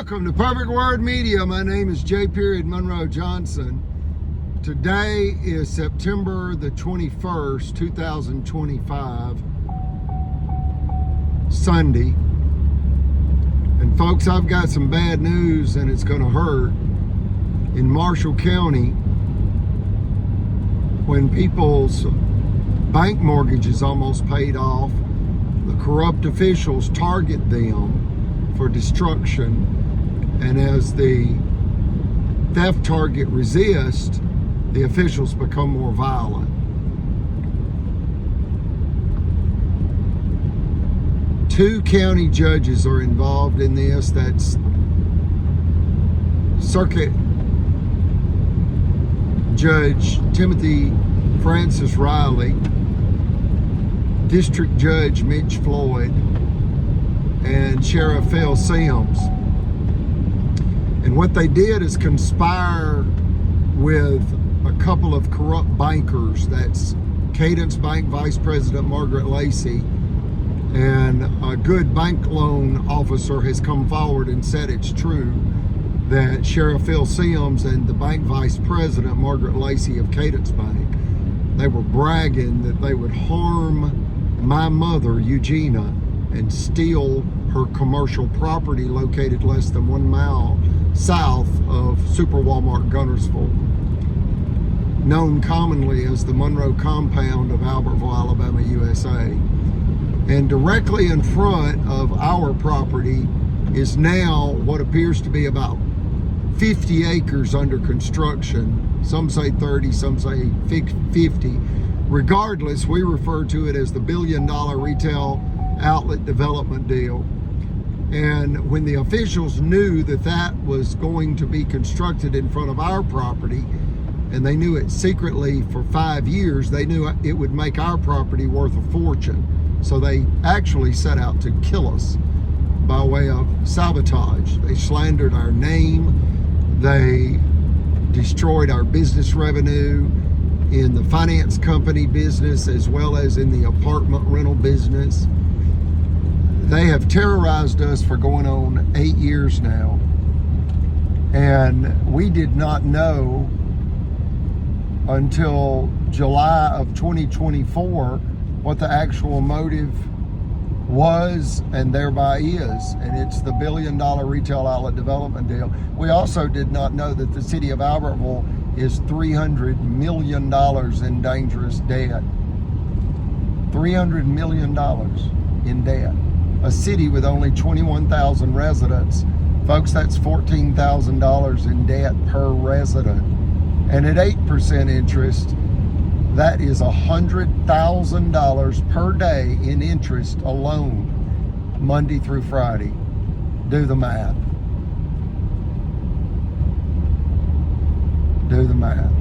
Welcome to Perfect Word Media. My name is J. Monroe Johnson. Today is September the 21st, 2025, Sunday. And folks, I've got some bad news and it's going to hurt. In Marshall County, when people's bank mortgages almost paid off, the corrupt officials target them for destruction, and as the theft target resists, the officials become more violent. Two county judges are involved in this. That's Circuit Judge Timothy Francis Riley, District Judge Mitch Floyd, and Sheriff Phil Sims. And what they did is conspire with a couple of corrupt bankers. That's Cadence Bank Vice President Margaret Lacey, and a good bank loan officer has come forward and said it's true that Sheriff Phil Sims and the bank vice president Margaret Lacey of Cadence Bank, they were bragging that they would harm my mother Eugenia and steal her commercial property located less than 1 mile south of Super Walmart Gunnersville, known commonly as the Monroe Compound of Albertville, Alabama, USA. And directly in front of our property is now what appears to be about 50 acres under construction. Some say 30, some say 50. Regardless, we refer to it as the $1 billion retail outlet development deal. And when the officials knew that that was going to be constructed in front of our property, and they knew it secretly for 5 years, they knew it would make our property worth a fortune. So they actually set out to kill us by way of sabotage. They slandered our name. They destroyed our business revenue in the finance company business as well as in the apartment rental business. They have terrorized us for going on 8 years now. And we did not know until July of 2024 what the actual motive was and thereby is. And it's the $1 billion retail outlet development deal. We also did not know that the city of Albertville is $300 million in dangerous debt. $300 million in debt. A city with only 21,000 residents. Folks, that's $14,000 in debt per resident. And at 8% interest, that is $100,000 per day in interest alone, Monday through Friday. Do the math. Do the math.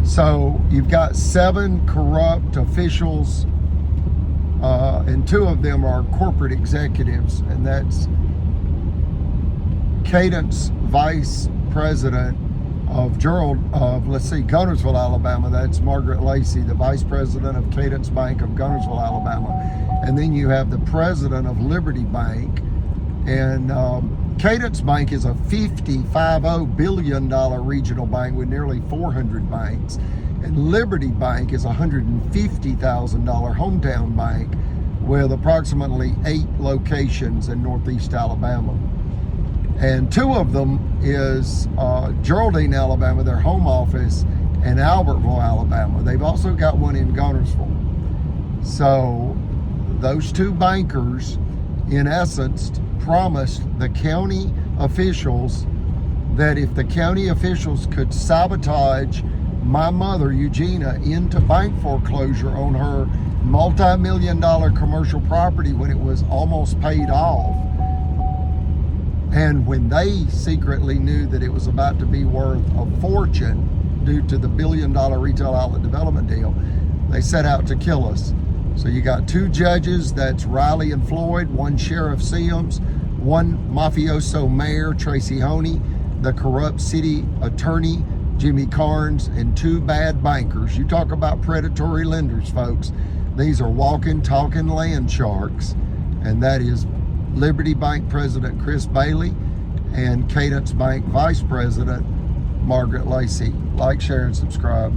So you've got 7 corrupt officials, and 2 of them are corporate executives, and that's Cadence Vice President of Gunnersville, Alabama. That's Margaret Lacey, the Vice President of Cadence Bank of Gunnersville, Alabama. And then you have the President of Liberty Bank. And Cadence Bank is a $50 billion regional bank with nearly 400 banks. And Liberty Bank is a $150,000 hometown bank with approximately 8 locations in Northeast Alabama. And 2 of them is Geraldine, Alabama, their home office, and Albertville, Alabama. They've also got one in Gunnersville. So those 2 bankers, in essence, promised the county officials that if the county officials could sabotage my mother, Eugenia, into bank foreclosure on her multi-million-dollar commercial property when it was almost paid off, and when they secretly knew that it was about to be worth a fortune due to the $1 billion retail outlet development deal, they set out to kill us. So you got 2 judges, that's Riley and Floyd, 1 Sheriff Sims, 1 mafioso mayor, Tracy Honey, the corrupt city attorney, Jimmy Carnes, and 2 bad bankers. You talk about predatory lenders, folks. These are walking, talking land sharks, and that is Liberty Bank President Chris Bailey and Cadence Bank Vice President Margaret Lacey. Like, share, and subscribe.